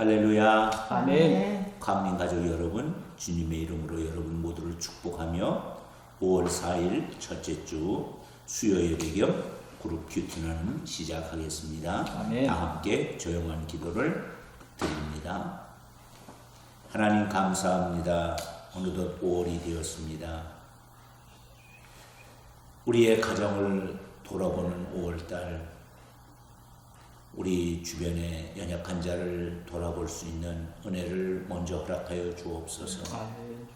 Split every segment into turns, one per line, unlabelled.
할렐루야.
아멘.
감민 가족 여러분, 주님의 이름으로 여러분 모두를 축복하며 5월 4일 첫째 주 수요 예배 겸 그룹 큐티나는 시작하겠습니다.
아멘.
다 함께 조용한 기도를 드립니다. 하나님 감사합니다. 어느덧 5월이 되었습니다. 우리의 가정을 돌아보는 5월달, 우리 주변의 연약한 자를 돌아볼 수 있는 은혜를 먼저 허락하여 주옵소서.
아멘.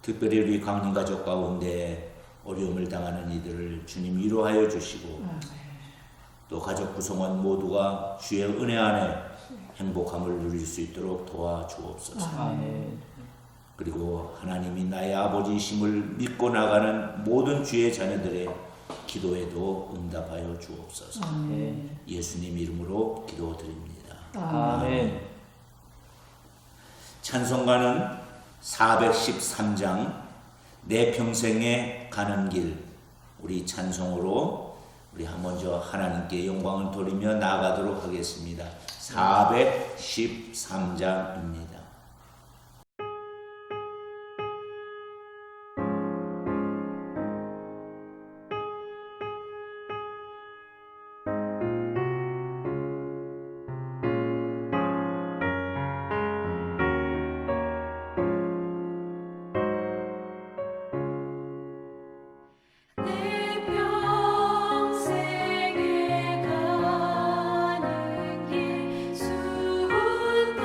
특별히 우리 강림 가족 가운데 어려움을 당하는 이들을 주님 위로하여 주시고, 또 가족 구성원 모두가 주의 은혜 안에 행복함을 누릴 수 있도록 도와주옵소서.
아멘.
그리고 하나님이 나의 아버지이심을 믿고 나가는 모든 주의 자녀들의 기도에도 응답하여 주옵소서.
아멘.
예수님 이름으로 기도드립니다.
아멘.
찬송가는 413장 내 평생에 가는 길, 우리 찬송으로 우리 먼저 하나님께 영광을 돌리며 나아가도록 하겠습니다. 413장입니다.
내 평생에 가는 길 수고하나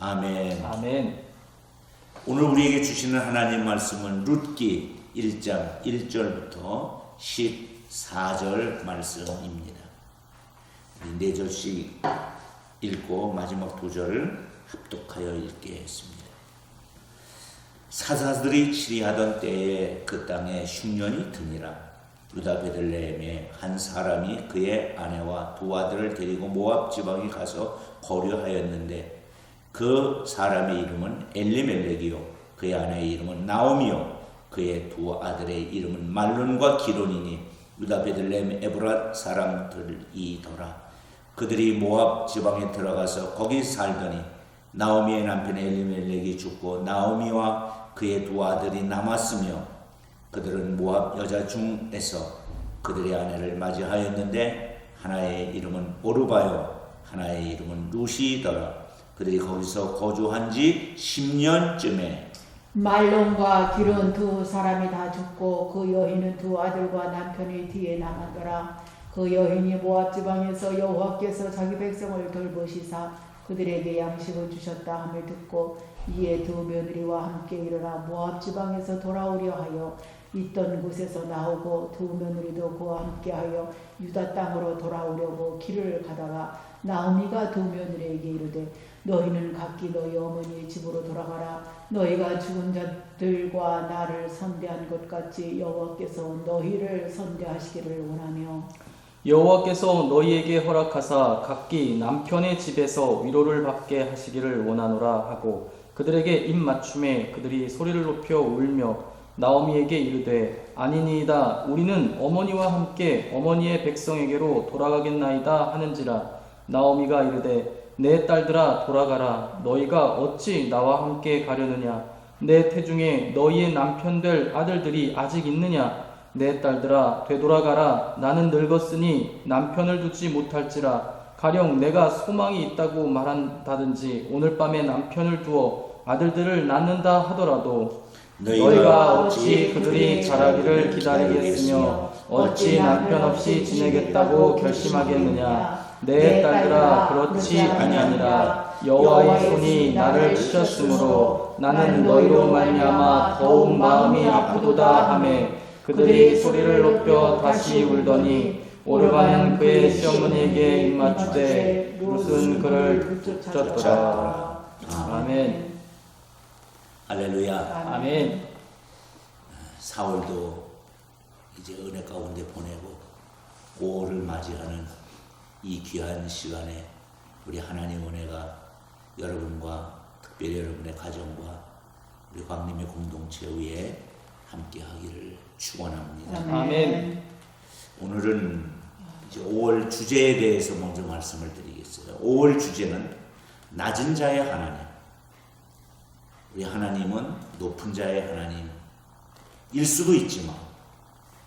아멘.
아멘.
오늘 우리에게 주시는 하나님 말씀은 룻기 1장 1절부터 14절 말씀입니다. 4절씩 읽고 마지막 2절 합독하여 읽겠습니다. 사사들이 치리하던 때에 그 땅에 흉년이 드니라. 유다 베들레헴에 한 사람이 그의 아내와 두 아들을 데리고 모압 지방에 가서 거류하였는데 그 사람의 이름은 엘리멜렉이요 그의 아내의 이름은 나오미요 그의 두 아들의 이름은 말론과 기론이니 유다 베들레헴 에브라 사람들이더라. 그들이 모압 지방에 들어가서 거기 살더니 나오미의 남편 엘리멜렉이 죽고 나오미와 그의 두 아들이 남았으며 그들은 모압 여자 중에서 그들의 아내를 맞이하였는데 하나의 이름은 오르바요 하나의 이름은 루시더라. 그들이 거기서 거주한 지 10년쯤에
말론과 기론 두 사람이 다 죽고 그 여인은 두 아들과 남편이 뒤에 남았더라. 그 여인이 모압 지방에서 여호와께서 자기 백성을 돌보시사 그들에게 양식을 주셨다 함을 듣고 이에 두 며느리와 함께 일어나 모압 지방에서 돌아오려 하여 있던 곳에서 나오고 두 며느리도 그와 함께하여 유다 땅으로 돌아오려고 길을 가다가 나오미가 두 며느리에게 이르되 너희는 각기 너희 어머니의 집으로 돌아가라. 너희가 죽은 자들과 나를 선대한 것 같이 여호와께서 너희를 선대하시기를 원하며
여호와께서 너희에게 허락하사 각기 남편의 집에서 위로를 받게 하시기를 원하노라 하고 그들에게 입맞춤에 그들이 소리를 높여 울며 나오미에게 이르되 아니니이다 우리는 어머니와 함께 어머니의 백성에게로 돌아가겠나이다 하는지라. 나오미가 이르되 내 딸들아 돌아가라. 너희가 어찌 나와 함께 가려느냐. 내 태중에 너희의 남편 될 아들들이 아직 있느냐. 내 딸들아 되돌아가라. 나는 늙었으니 남편을 두지 못할지라. 가령 내가 소망이 있다고 말한다든지 오늘 밤에 남편을 두어 아들들을 낳는다 하더라도 너희가 어찌 그들이 자라기를 기다리겠으며 어찌 남편 없이 지내겠다고 결심하겠느냐. 내 딸들아 그렇지 아니하니라. 여호와의 손이 나를 치셨으므로 나는 너희로 말미암아 더욱 마음이 아프도다 하매 그들이 소리를 높여 다시 울더니 오르바는 그의 시어머니에게 입맞추되 룻은 그를 쫓았더라. 아멘.
할렐루야.
아멘.
사월도 이제 은혜 가운데 보내고 5월을 맞이하는 이 귀한 시간에 우리 하나님 은혜가 여러분과 특별히 여러분의 가정과 우리 광림의 공동체 위에 함께 하기를 축원합니다.
아멘.
오늘은 이제 5월 주제에 대해서 먼저 말씀을 드리겠어요. 5월 주제는 낮은 자의 하나님. 우리 하나님은 높은 자의 하나님일 수도 있지만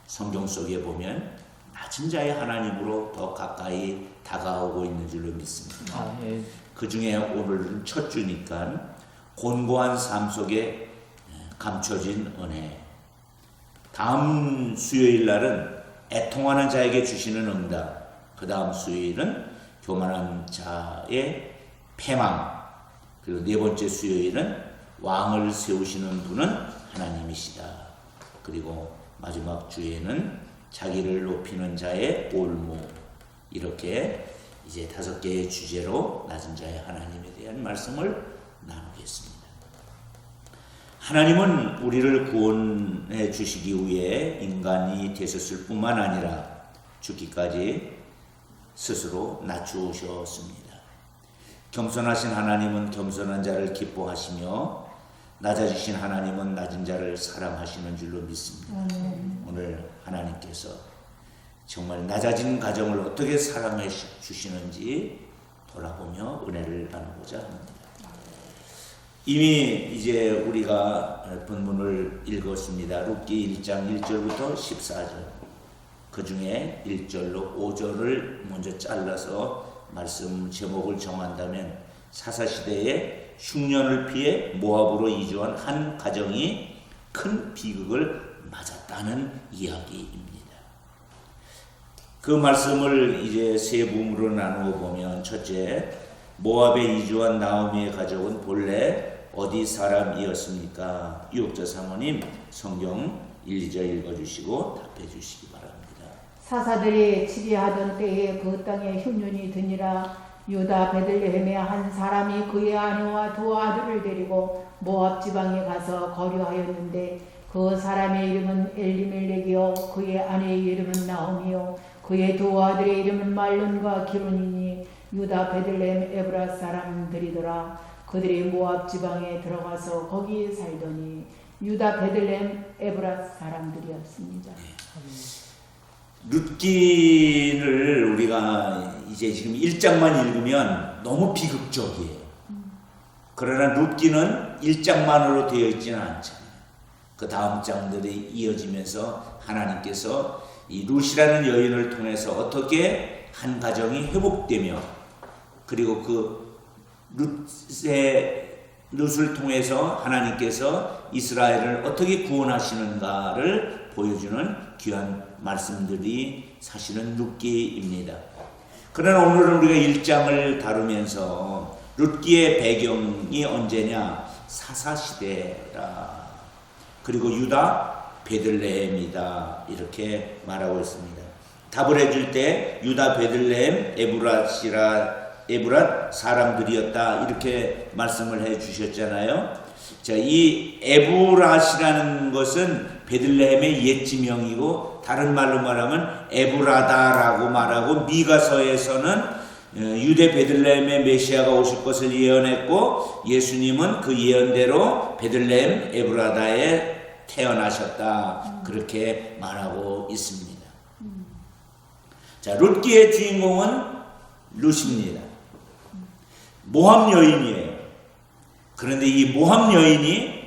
성경 속에 보면 낮은 자의 하나님으로 더 가까이 다가오고 있는 줄로 믿습니다.
아멘.
그 중에 오늘은 첫 주니까 곤고한 삶 속에 감춰진 은혜. 다음 수요일 날은 애통하는 자에게 주시는 응답. 그 다음 수요일은 교만한 자의 패망. 그리고 네 번째 수요일은 왕을 세우시는 분은 하나님이시다. 그리고 마지막 주에는 자기를 높이는 자의 올무. 이렇게 이제 5개의 주제로 낮은 자의 하나님에 대한 말씀을 나누겠습니다. 하나님은 우리를 구원해 주시기 위해 인간이 되셨을 뿐만 아니라 죽기까지 스스로 낮추셨습니다. 겸손하신 하나님은 겸손한 자를 기뻐하시며 낮아지신 하나님은 낮은 자를 사랑하시는 줄로 믿습니다. 오늘 하나님께서 정말 낮아진 가정을 어떻게 사랑해 주시는지 돌아보며 은혜를 나누고자 합니다. 이미 이제 우리가 본문을 읽었습니다. 룻기 1장 1절부터 14절. 그 중에 1절로 5절을 먼저 잘라서 말씀 제목을 정한다면 사사시대에 흉년을 피해 모압으로 이주한 한 가정이 큰 비극을 맞았다는 이야기입니다. 그 말씀을 이제 세 부분으로 나누어 보면 첫째, 모압에 이주한 나오미의 가족은 본래 어디 사람이었습니까? 유혹자 사모님 성경 1, 2절 읽어주시고 답해주시기 바랍니다.
사사들이 치리하던 때에 그 땅에 흉년이 드니라. 유다 베들레헴의 한 사람이 그의 아내와 두 아들을 데리고 모압 지방에 가서 거류하였는데 그 사람의 이름은 엘리멜렉이요 그의 아내의 이름은 나오미요 그의 두 아들의 이름은 말론과 기론이니 유다 베들레헴 에브라 사람들이더라. 그들이 모압 지방에 들어가서 거기 살더니 유다 베들레헴 에브라 사람들이었습니다.
룻기를 우리가 이제 지금 1장만 읽으면 너무 비극적이에요. 그러나 룻기는 1장만으로 되어 있지는 않잖아요. 그 다음 장들이 이어지면서 하나님께서 이 룻이라는 여인을 통해서 어떻게 한 가정이 회복되며 그리고 그 룻을 통해서 하나님께서 이스라엘을 어떻게 구원하시는가를 보여주는 귀한 말씀들이 사실은 룻기입니다. 그러나 오늘은 우리가 1장을 다루면서 룻기의 배경이 언제냐? 사사시대라. 그리고 유다 베들레헴이다. 이렇게 말하고 있습니다. 답을 해줄 때 유다 베들레헴 에브랏 사람들이었다. 이렇게 말씀을 해 주셨잖아요. 자, 이 에브랏이라는 것은 베들레헴의 옛 지명이고 다른 말로 말하면 에브라다라고 말하고 미가서에서는 유대 베들레헴의 메시아가 오실 것을 예언했고 예수님은 그 예언대로 베들레헴 에브라다에 태어나셨다. 그렇게 말하고 있습니다. 자, 룻기의 주인공은 룻입니다. 모압 여인이에요. 그런데 이 모압 여인이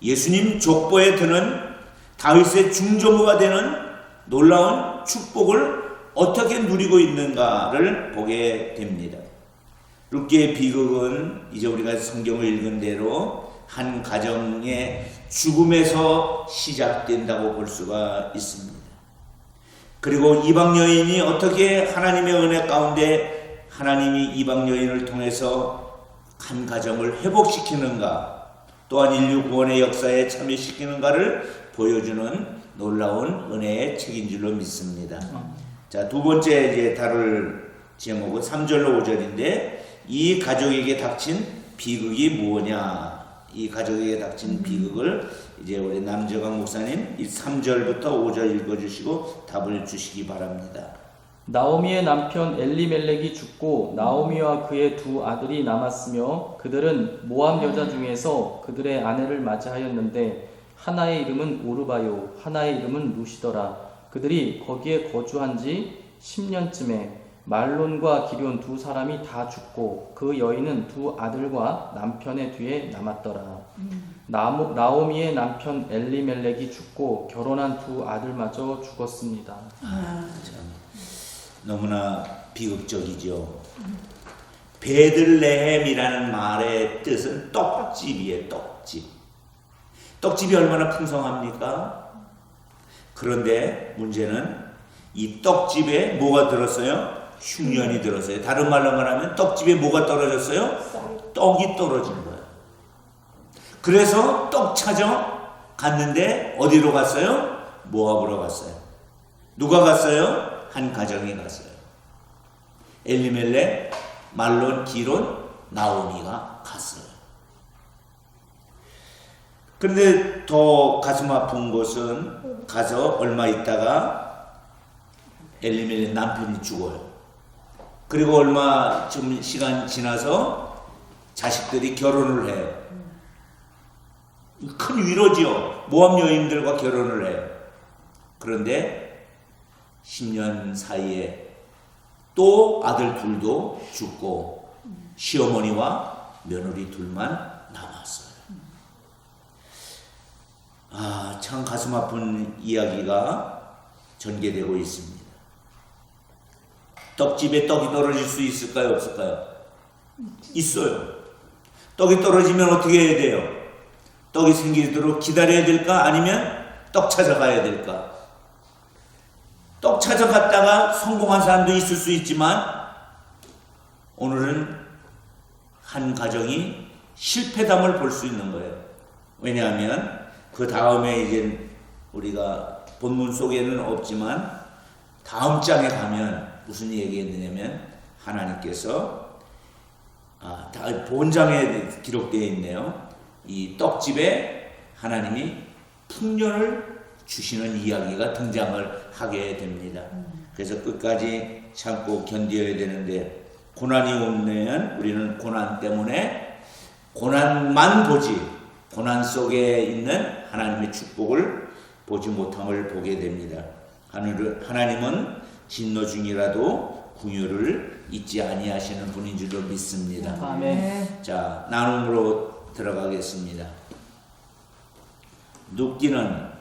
예수님 족보에 드는 다윗의 중조부가 되는 놀라운 축복을 어떻게 누리고 있는가를 보게 됩니다. 룻기의 비극은 이제 우리가 성경을 읽은 대로 한 가정의 죽음에서 시작된다고 볼 수가 있습니다. 그리고 이방 여인이 어떻게 하나님의 은혜 가운데 하나님이 이방 여인을 통해서 한 가정을 회복시키는가, 또한 인류 구원의 역사에 참여시키는가를 보여주는 놀라운 은혜의 책인 줄로 믿습니다. 자, 두 번째 이제 다룰 제목은 3절로 5절인데 이 가족에게 닥친 비극이 무엇냐? 이 가족에게 닥친 비극을 이제 우리 남정강 목사님 이 3절부터 5절 읽어주시고 답을 주시기 바랍니다.
나오미의 남편 엘리멜렉이 죽고 나오미와 그의 두 아들이 남았으며 그들은 모압 여자 중에서 그들의 아내를 맞이하였는데 하나의 이름은 오르바요 하나의 이름은 룻이더라. 그들이 거기에 거주한 지 10년쯤에 말론과 기럨 두 사람이 다 죽고 그 여인은 두 아들과 남편의 뒤에 남았더라. 나오미의 남편 엘리멜렉이 죽고 결혼한 두 아들마저 죽었습니다.
참 너무나 비극적이죠. 베들레헴이라는 말의 뜻은 떡집이에요. 떡집. 떡집이 얼마나 풍성합니까? 그런데 문제는 이 떡집에 뭐가 들었어요? 흉년이 들었어요. 다른 말로 말하면 떡집에 뭐가 떨어졌어요? 떡이 떨어진 거예요. 그래서 떡 찾아 갔는데 어디로 갔어요? 모압으로 갔어요. 누가 갔어요? 한 가정이 갔어요. 엘리멜렉, 말론, 기론, 나오미가 갔어요. 그런데 더 가슴 아픈 것은 가서 얼마 있다가 엘리멜렉 남편이 죽어요. 그리고 얼마 좀 시간 지나서 자식들이 결혼을 해요. 큰 위로지요. 모압 여인들과 결혼을 해요. 그런데 10년 사이에 또 아들 둘도 죽고 시어머니와 며느리 둘만 남았어요. 아, 참 가슴 아픈 이야기가 전개되고 있습니다. 떡집에 떡이 떨어질 수 있을까요? 없을까요? 있어요. 떡이 떨어지면 어떻게 해야 돼요? 떡이 생기도록 기다려야 될까? 아니면 떡 찾아가야 될까? 떡 찾아갔다가 성공한 사람도 있을 수 있지만 오늘은 한 가정이 실패담을 볼 수 있는 거예요. 왜냐하면 그 다음에 이제 우리가 본문 속에는 없지만 다음 장에 가면 무슨 얘기했느냐면 하나님께서 본장에 기록되어 있네요. 이 떡집에 하나님이 풍년을 주시는 이야기가 등장을 하게 됩니다. 그래서 끝까지 참고 견뎌야 되는데 고난이 오면 우리는 고난 때문에 고난만 보지 고난 속에 있는 하나님의 축복을 보지 못함을 보게 됩니다. 하나님은 진노 중이라도 궁유를 잊지 아니하시는 분인 줄로 믿습니다.
아멘.
자, 나눔으로 들어가겠습니다. 눕기는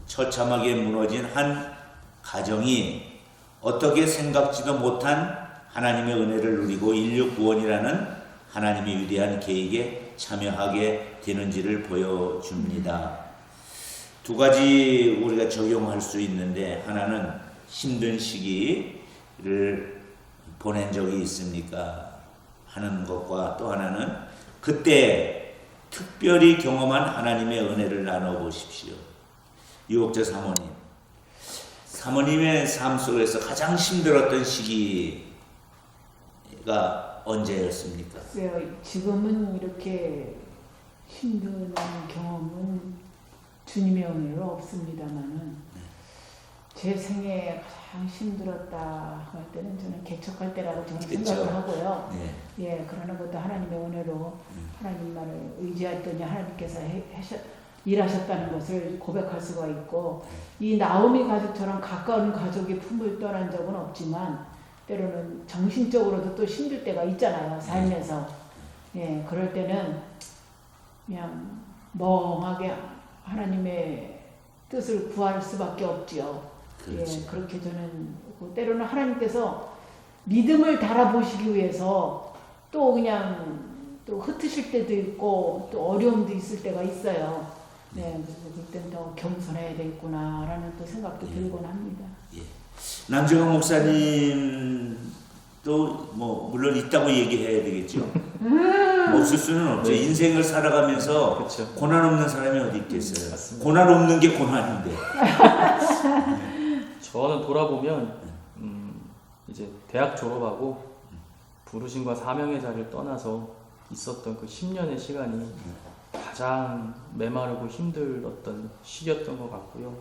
처참하게 무너진 한 가정이 어떻게 생각지도 못한 하나님의 은혜를 누리고 인류 구원이라는 하나님의 위대한 계획에 참여하게 되는지를 보여줍니다. 두 가지 우리가 적용할 수 있는데 하나는 힘든 시기를 보낸 적이 있습니까? 하는 것과 또 하나는 그때 특별히 경험한 하나님의 은혜를 나눠보십시오. 유혹자 사모님의 삶 속에서 가장 힘들었던 시기가 언제였습니까?
지금은 이렇게 힘든 경험은 주님의 은혜로 없습니다만은 제 생에 가장 힘들었다 할 때는 저는 개척할 때라고 저는
그쵸.
생각을 하고요.
네.
예, 그러나 그것도 하나님의 은혜로 하나님만을 의지했더니 하나님께서 일하셨다는 것을 고백할 수가 있고 이 나오미 가족처럼 가까운 가족이 품을 떠난 적은 없지만 때로는 정신적으로도 또 힘들 때가 있잖아요. 살면서. 예, 그럴 때는 그냥 멍하게 하나님의 뜻을 구할 수밖에 없지요.
그렇지.
예, 그렇게 저는 때로는 하나님께서 믿음을 달아보시기 위해서 또 그냥 또 흩으실 때도 있고 또 어려움도 있을 때가 있어요. 네, 그래서 그때는 더 겸손해야 되겠구나라는 또 생각도 들곤 합니다.
예. 남정원 목사님도 뭐 물론 있다고 얘기해야 되겠죠. 없을 수는 없죠.
네.
인생을 살아가면서
그렇죠.
고난 없는 사람이 어디 있겠어요.
맞습니다.
고난 없는 게 고난인데.
저는 돌아보면 이제 대학 졸업하고 부르심과 사명의 자리를 떠나서 있었던 그 10년의 시간이 가장 메마르고 힘들었던 시기였던 것 같고요.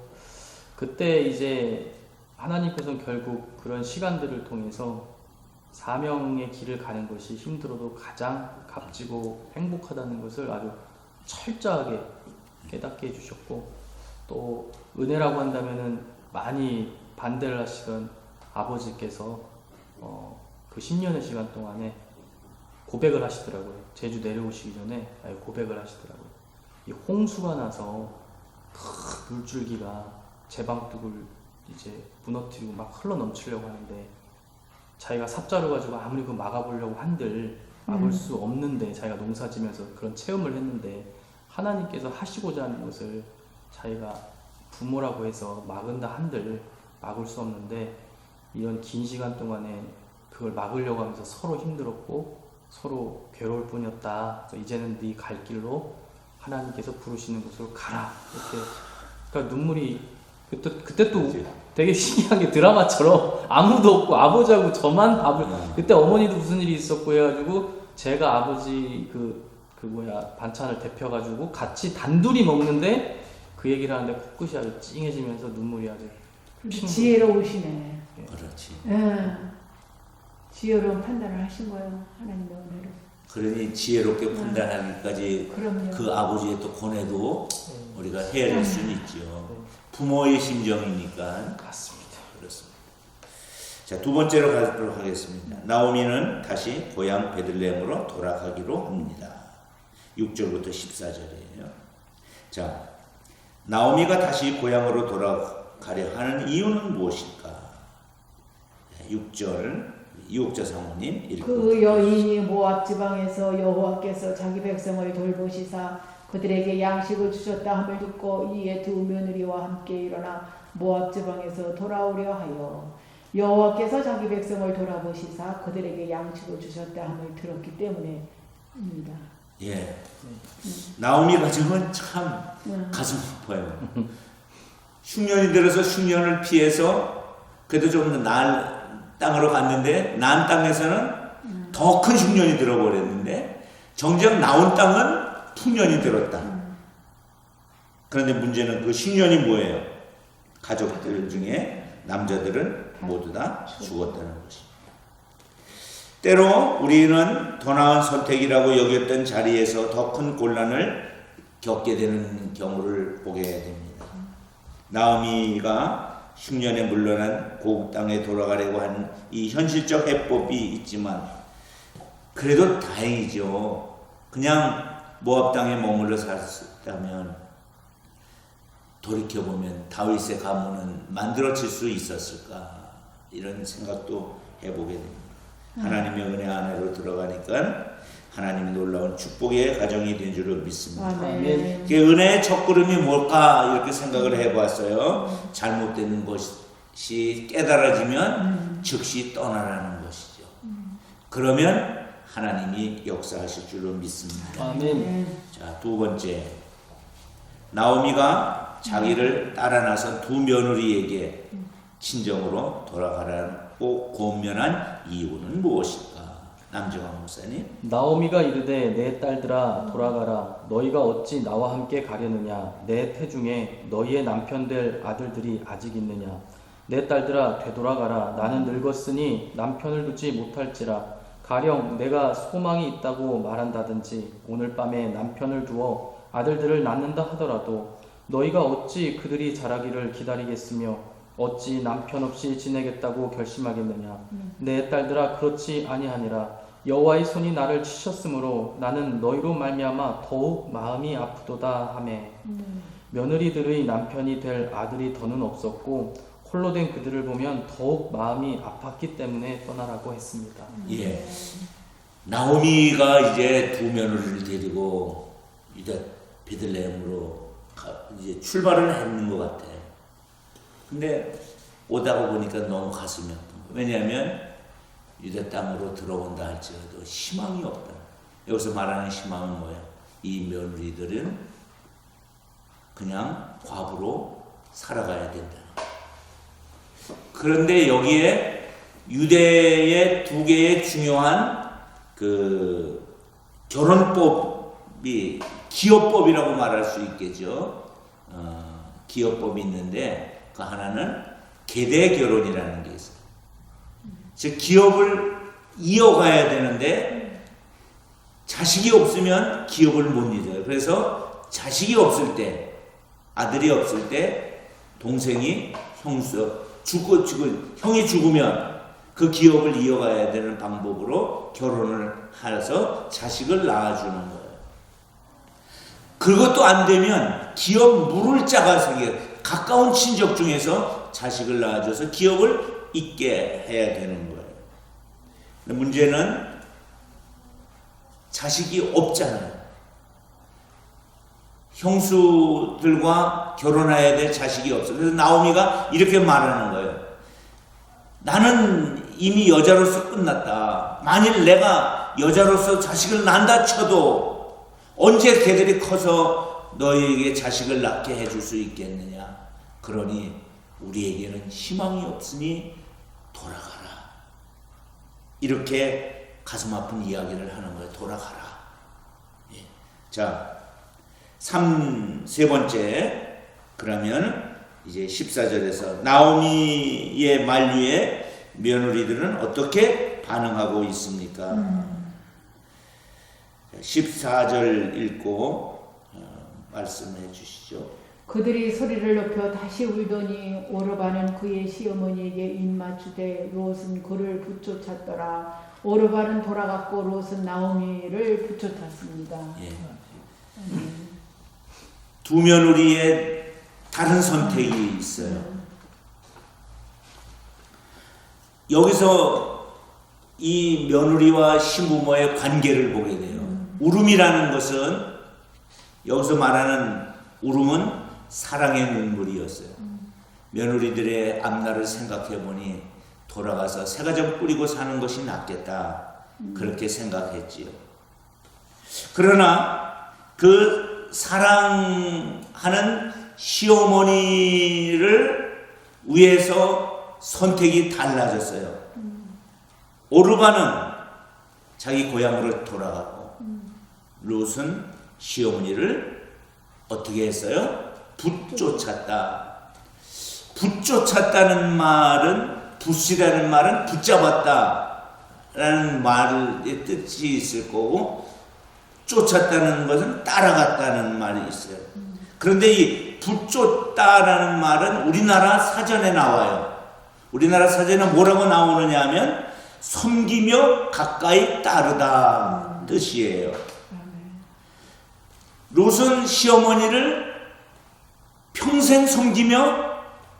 그때 이제 하나님께서는 결국 그런 시간들을 통해서 사명의 길을 가는 것이 힘들어도 가장 값지고 행복하다는 것을 아주 철저하게 깨닫게 해주셨고, 또 은혜라고 한다면은 많이 반대를 하시던 아버지께서 그 10년의 시간 동안에 고백을 하시더라고요. 제주 내려오시기 전에 고백을 하시더라고요. 이 홍수가 나서 큰 물줄기가 제방뚝을 이제 무너뜨리고 막 흘러 넘치려고 하는데 자기가 삽자루 가지고 아무리 그 막아보려고 한들 막을 수 없는데 자기가 농사지면서 그런 체험을 했는데 하나님께서 하시고자 하는 것을 자기가 부모라고 해서 막은다 한들 막을 수 없는데 이런 긴 시간 동안에 그걸 막으려고 하면서 서로 힘들었고 서로 괴로울 뿐이었다. 이제는 네 갈 길로 하나님께서 부르시는 곳으로 가라. 이렇게 그러니까 눈물이 그때 또 되게 신기하게 드라마처럼 아무도 없고 아버지하고 저만 밥을 그때 어머니도 무슨 일이 있었고 해가지고 제가 아버지 반찬을 데펴가지고 같이 단둘이 먹는데 그 얘기를 하는데 코끝이 아주 찡해지면서 눈물이 아주
지혜로우시네.
그렇지.
예. 지혜로운 판단을 하신 거예요. 하나님의 은혜로.
그러니 지혜롭게 판단하기까지
그럼요.
그 아버지의 또 고뇌도 우리가 헤아릴 수는 있죠. 부모의 심정이니까.
같습니다.
그렇습니다. 자, 두 번째로 가도록 하겠습니다. 나오미는 다시 고향 베들레헴으로 돌아가기로 합니다. 6절부터 14절이에요. 자, 나오미가 다시 고향으로 돌아가려 하는 이유는 무엇일까? 6절 유혹자 사모님 읽고
그 여인이 모압 지방에서 여호와께서 자기 백성을 돌보시사 그들에게 양식을 주셨다 함을 듣고 이에 두 며느리와 함께 일어나 모압 지방에서 돌아오려 하여 여호와께서 자기 백성을 돌아보시사 그들에게 양식을 주셨다 함을 들었기 때문에
예. 나오미 가정은 참 가슴 아파요. 흉년이 들어서 흉년을 피해서 그래도 좀 나은 땅으로 갔는데 나은 땅에서는 더 큰 흉년이 들어버렸는데 정작 나온 땅은 풍년이 들었다. 그런데 문제는 그 흉년이 뭐예요? 가족들 중에 남자들은 모두 다 죽었다는 것입니다. 때로 우리는 더 나은 선택이라고 여겼던 자리에서 더 큰 곤란을 겪게 되는 경우를 보게 됩니다. 나오미가 흉년에 물러난 고국 땅에 돌아가려고 하는 이 현실적 해법이 있지만 그래도 다행이죠. 그냥 모압 땅에 머물러 살았다면 돌이켜보면 다윗의 가문은 만들어질 수 있었을까 이런 생각도 해보게 됩니다. 하나님의 은혜 안으로 들어가니까 하나님이 놀라운 축복의 가정이 된 줄을 믿습니다.
아멘.
그 은혜의 첫걸음이 뭘까 이렇게 생각을 해봤어요. 잘못된 것이 깨달아지면 즉시 떠나라는 것이죠. 그러면 하나님이 역사하실 줄로 믿습니다.
아멘.
자, 두 번째, 나오미가 자기를 따라 나선 두 며느리에게 친정으로 돌아가라고 권면한 이유는 무엇일까? 남정환 목사님.
나오미가 이르되 내 딸들아 돌아가라 너희가 어찌 나와 함께 가려느냐 내 태중에 너희의 남편 될 아들들이 아직 있느냐 내 딸들아 되돌아가라 나는 늙었으니 남편을 두지 못할지라 가령 내가 소망이 있다고 말한다든지 오늘 밤에 남편을 두어 아들들을 낳는다 하더라도 너희가 어찌 그들이 자라기를 기다리겠으며 어찌 남편 없이 지내겠다고 결심하겠느냐 내 딸들아 그렇지 아니하니라 여호와의 손이 나를 치셨으므로 나는 너희로 말미암아 더욱 마음이 아프도다 하매 며느리들의 남편이 될 아들이 더는 없었고 홀로 된 그들을 보면 더욱 마음이 아팠기 때문에 떠나라고 했습니다.
예. 나오미가 이제 두 며느리를 데리고 이제 베들레헴으로 이제 출발을 했는 것 같아요. 근데 오다가 보니까 너무 가슴이 아픈 거예요. 왜냐하면 유대 땅으로 들어온다 할지라도 희망이 없다. 여기서 말하는 희망은 뭐야? 이 며느리들은 그냥 과부로 살아가야 된다. 그런데 여기에 유대의 두 개의 중요한 그 결혼법이 기업법이라고 말할 수 있겠죠. 기업법이 있는데 그 하나는 계대 결혼이라는 게 있어요. 즉 기업을 이어가야 되는데 자식이 없으면 기업을 못 이어요. 그래서 자식이 없을 때 아들이 없을 때 동생이 형이 죽으면 그 기업을 이어가야 되는 방법으로 결혼을 해서 자식을 낳아주는 거예요. 그것도 안 되면 기업 물을 자가 생겨 가까운 친족 중에서 자식을 낳아줘서 기업을 잇게 해야 되는 거예요. 근데 문제는 자식이 없잖아요. 형수들과 결혼해야 될 자식이 없어요. 그래서 나오미가 이렇게 말하는 거예요. 나는 이미 여자로서 끝났다. 만일 내가 여자로서 자식을 낳는다 쳐도 언제 걔들이 커서 너희에게 자식을 낳게 해줄 수 있겠느냐. 그러니 우리에게는 희망이 없으니 돌아가라. 이렇게 가슴 아픈 이야기를 하는 거예요. 돌아가라. 예. 자, 세 번째. 그러면 이제 14절에서 나오미의 만류에 며느리들은 어떻게 반응하고 있습니까? 14절 읽고 말씀해 주시죠.
그들이 소리를 높여 다시 울더니 오르바는 그의 시어머니에게 입맞추되 롯은 그를 붙쫓았더라. 오르바는 돌아갔고 롯은 나오미를 붙쫓았습니다.
예. 두 며느리의 다른 선택이 있어요. 여기서 이 며느리와 시부모의 관계를 보게 돼요. 울음이라는 것은 여기서 말하는 울음은 사랑의 눈물이었어요. 며느리들의 앞날을 생각해 보니 돌아가서 새가정 꾸리고 사는 것이 낫겠다. 그렇게 생각했지요. 그러나 그 사랑하는 시어머니를 위해서 선택이 달라졌어요. 오르바는 자기 고향으로 돌아가고 롯은 시어머니를 어떻게 했어요? 붙쫓았다. 붙쫓았다는 말은, 붙이라는 말은 붙잡았다라는 말의 뜻이 있을 거고, 쫓았다는 것은 따라갔다는 말이 있어요. 그런데 이 붙쫓다라는 말은 우리나라 사전에 나와요. 우리나라 사전에 뭐라고 나오느냐 하면 섬기며 가까이 따르다 뜻이에요. 롯은 시어머니를 평생 섬기며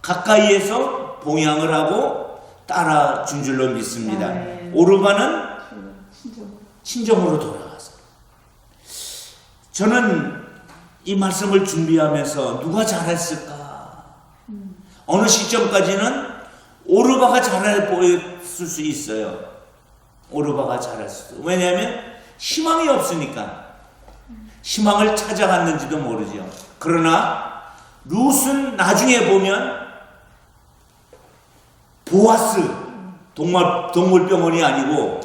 가까이에서 봉양을 하고 따라준 줄로 믿습니다. 오르바는 친정으로 돌아가서. 저는 이 말씀을 준비하면서 누가 잘했을까? 어느 시점까지는 오르바가 잘해 보였을 수 있어요. 오르바가 잘할 수 있어요. 왜냐하면 희망이 없으니까. 희망을 찾아갔는지도 모르죠. 그러나 룻은 나중에 보면 보아스, 동물병원이 아니고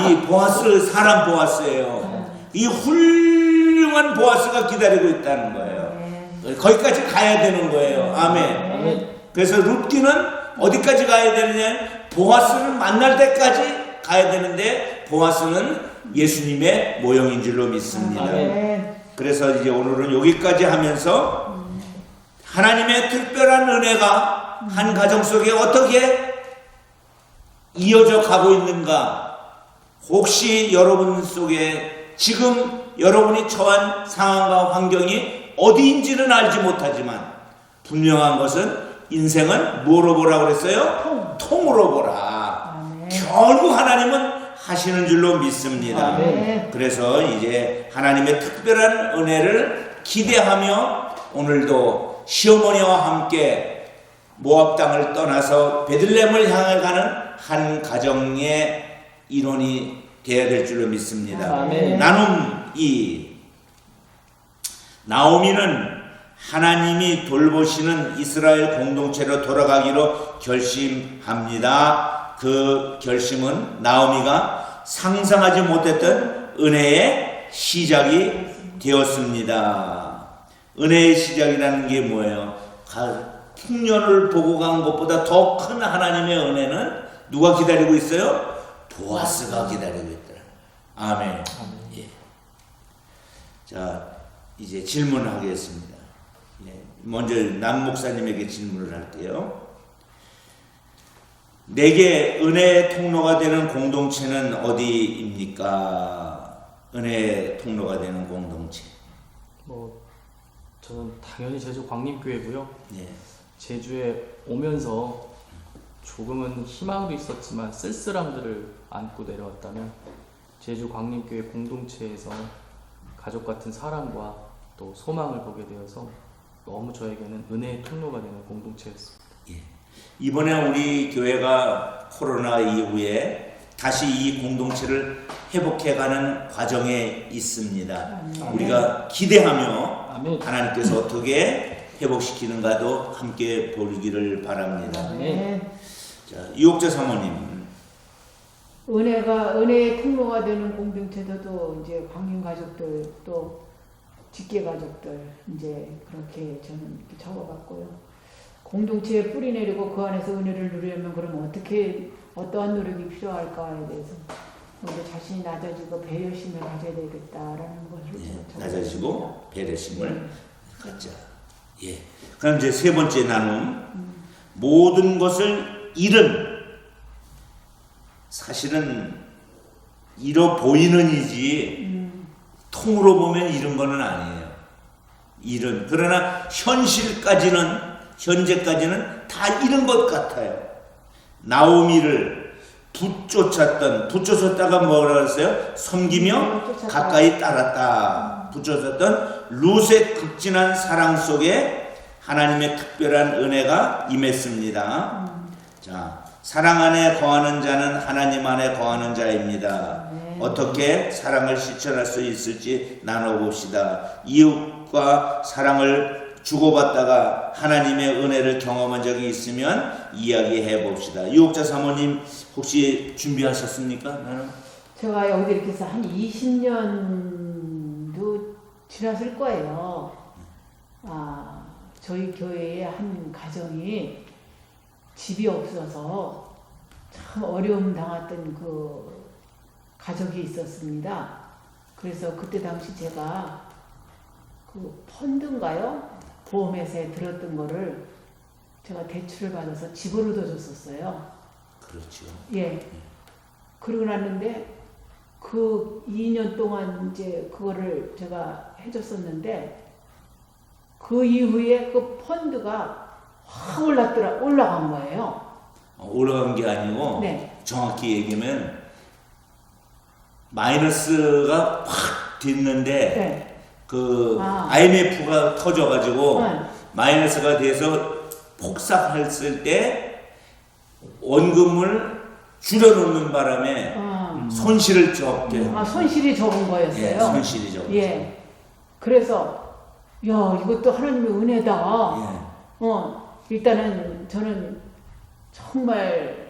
이 보아스, 사람 보아스예요. 이 훌륭한 보아스가 기다리고 있다는 거예요. 거기까지 가야 되는 거예요. 아멘. 그래서 룻기는 어디까지 가야 되느냐? 보아스를 만날 때까지 가야 되는데 보아스는 예수님의 모형인 줄로 믿습니다. 그래서 이제 오늘은 여기까지 하면서 하나님의 특별한 은혜가 한 가정 속에 어떻게 이어져 가고 있는가? 혹시 여러분 속에 지금 여러분이 처한 상황과 환경이 어디인지는 알지 못하지만 분명한 것은 인생은 뭐로 보라고 그랬어요? 통으로 보라. 결국 하나님은 하시는 줄로 믿습니다.
아멘.
그래서 이제 하나님의 특별한 은혜를 기대하며 오늘도 시어머니와 함께 모압 땅을 떠나서 베들레헴을 향해 가는 한 가정의 인원이 되어야 될 줄로 믿습니다.
아멘.
나눔 2. 나오미는 하나님이 돌보시는 이스라엘 공동체로 돌아가기로 결심합니다. 그 결심은 나오미가 상상하지 못했던 은혜의 시작이 되었습니다. 은혜의 시작이라는 게 뭐예요? 풍년을 보고 간 것보다 더 큰 하나님의 은혜는 누가 기다리고 있어요? 보아스가 기다리고 있더라. 아멘. 예. 자, 이제 질문하겠습니다. 예. 먼저 남 목사님에게 질문을 할게요. 내게 은혜의 통로가 되는 공동체는 어디입니까? 은혜의 통로가 되는 공동체.
저는 당연히 제주 광림교회고요.
예.
제주에 오면서 조금은 희망도 있었지만 쓸쓸함들을 안고 내려왔다면 제주 광림교회 공동체에서 가족 같은 사랑과 또 소망을 보게 되어서 너무 저에게는 은혜의 통로가 되는 공동체였습니다.
예. 이번에 우리 교회가 코로나 이후에 다시 이 공동체를 회복해가는 과정에 있습니다. 우리가 기대하며
아멘.
하나님께서 어떻게 회복시키는가도 함께 보기를 바랍니다. 자, 이옥재 사모님.
은혜의 통로가 되는 공동체도 이제 광림 가족들 또 직계 가족들 이제 그렇게 저는 이렇게 적어봤고요. 공동체에 뿌리 내리고 그 안에서 은혜를 누리려면 그러면 어떠한 노력이 필요할까에 대해서 우리 자신이 낮아지고 배려심을 가져야 되겠다라는 것을
예,
적어봤습니다.
낮아지고 배려심을 갖자. 예. 그럼 이제 세 번째 나눔. 모든 것을 잃은, 사실은 잃어 보이는 이지 통으로 보면 잃은 거는 아니에요. 잃은. 그러나 현재까지는 다 잃은 것 같아요. 나오미를 붙쫓았다가 뭐라고 했어요? 섬기며 가까이 따랐다. 붙쫓았던 룻의 극진한 사랑 속에 하나님의 특별한 은혜가 임했습니다. 자, 사랑 안에 거하는 자는 하나님 안에 거하는 자입니다.
네.
어떻게 사랑을 실천할 수 있을지 나눠봅시다. 이웃과 사랑을 주고받다가 하나님의 은혜를 경험한 적이 있으면 이야기해 봅시다. 유혹자 사모님 혹시 준비하셨습니까? 나는
제가 여기 이렇게 해서 한 20년도 지났을 거예요. 저희 교회에 한 가정이 집이 없어서 참 어려움 당했던 그 가족이 있었습니다. 그래서 그때 당시 제가 그 펀드인가요? 보험회사에 들었던 거를 제가 대출을 받아서 집을 얻어줬었어요.
그렇죠.
예. 그러고 났는데 그 2년 동안 이제 그거를 제가 해줬었는데 그 이후에 그 펀드가 확 올라간 거예요.
올라간 게 아니고
네.
정확히 얘기하면 마이너스가 확 됐는데
네.
그
아.
IMF가 터져가지고
네.
마이너스가 돼서 폭삭했을 때 원금을 줄여놓는 바람에 손실을 적게
손실이 적은 거였어요.
예, 손실이 적은
예. 그래서 야 이것도 하나님의 은혜다.
예.
일단은 저는 정말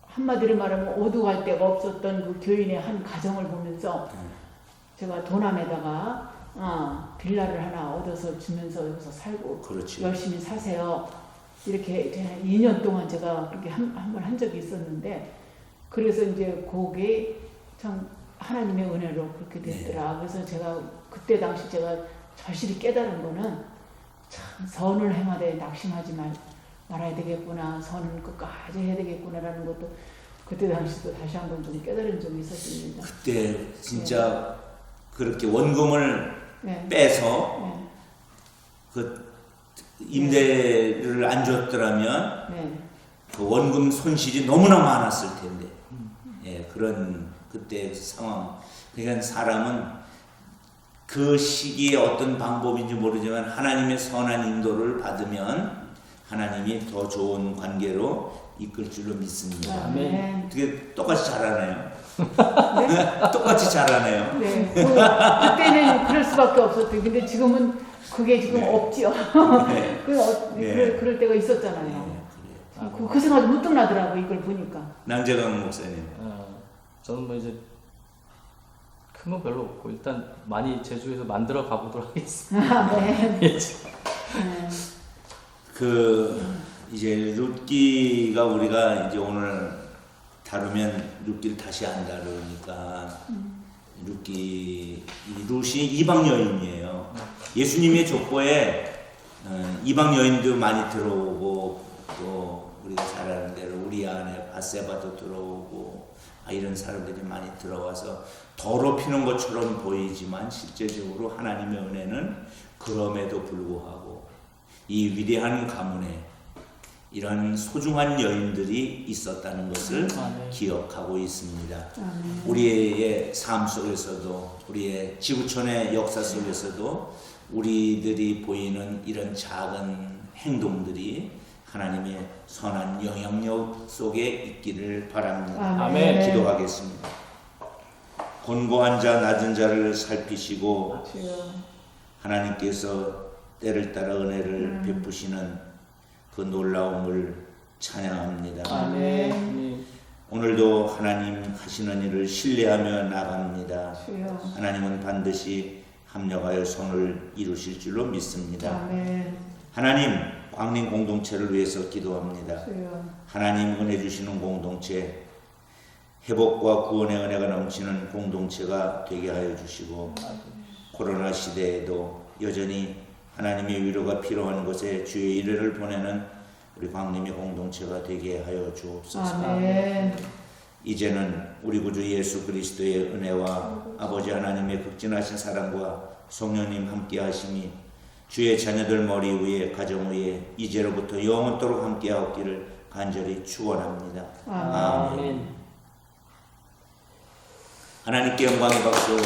한마디로 말하면 오도갈 데가 없었던 그 교인의 한 가정을 보면서 제가 도남에다가 빌라를 하나 얻어서 주면서 여기서 살고
그렇지.
열심히 사세요. 이렇게 2년 동안 제가 그렇게 한 번 한 적이 있었는데 그래서 이제 그게 참 하나님의 은혜로 그렇게 됐더라. 그래서 제가 그때 당시 제가 절실히 깨달은 거는 참 선을 행하되 낙심하지 말아야 되겠구나. 선은 끝까지 해야 되겠구나라는 것도 그때 당시도 다시 한번 좀 깨달은 적이 있었습니다.
그때 진짜 그렇게 원금을
네.
빼서
네.
그 임대를 안 줬더라면
네.
그 원금 손실이 너무나 많았을 텐데 예, 그런 그때 상황. 그러니까 사람은 그 시기에 어떤 방법인지 모르지만 하나님의 선한 인도를 받으면 하나님이 더 좋은 관계로 이끌 줄로 믿습니다.
아멘.
되게 똑같이 잘하네요. 똑같이 잘하네요.
네. 그때는 그럴 수밖에 없었대요. 근데 지금은 그게 지금 없지요.
네.
그럴 때가 있었잖아요.
네, 그래요.
그 생각이 문득 나더라고 이걸 보니까.
남재강 목사님.
저는 뭐 이제 큰 건 별로 없고 일단 많이 제주에서 만들어 가보도록 하겠습니다.
네.
예.
그 이제 룻기가 우리가 이제 오늘 다루면 룻기를 다시 안 다루니까 룻이 이방 여인이에요. 예수님의 족보에 이방 여인도 많이 들어오고 또 우리가 잘 아는 대로 우리 안에 바세바도 들어오고 이런 사람들이 많이 들어와서 더럽히는 것처럼 보이지만 실제적으로 하나님의 은혜는 그럼에도 불구하고 이 위대한 가문에 이런 소중한 여인들이 있었다는 것을 기억하고 있습니다. 우리의 삶 속에서도 우리의 지구촌의 역사 속에서도 우리들이 보이는 이런 작은 행동들이 하나님의 선한 영향력 속에 있기를 바랍니다.
아멘.
기도하겠습니다. 곤고한 자 낮은 자를 살피시고 하나님께서 때를 따라 은혜를 베푸시는 그 놀라움을 찬양합니다.
아멘.
오늘도 하나님 하시는 일을 신뢰하며 나갑니다.
주여.
하나님은 반드시 합력하여 선을 이루실 줄로 믿습니다.
아멘.
하나님 광림 공동체를 위해서 기도합니다.
주여.
하나님 은혜 주시는 공동체, 회복과 구원의 은혜가 넘치는 공동체가 되게 하여 주시고 코로나 시대에도 여전히 하나님의 위로가 필요한 곳에 주의 일회를 보내는 우리 광림의 공동체가 되게 하여 주옵소서.
아멘.
이제는 우리 구주 예수 그리스도의 은혜와 아버지 하나님의 극진하신 사랑과 성령님 함께 하심이 주의 자녀들 머리 위에 가정 위에 이제로부터 영원토록 함께 하옵기를 간절히 축원합니다.
아멘.
하나님께 영광의 박수.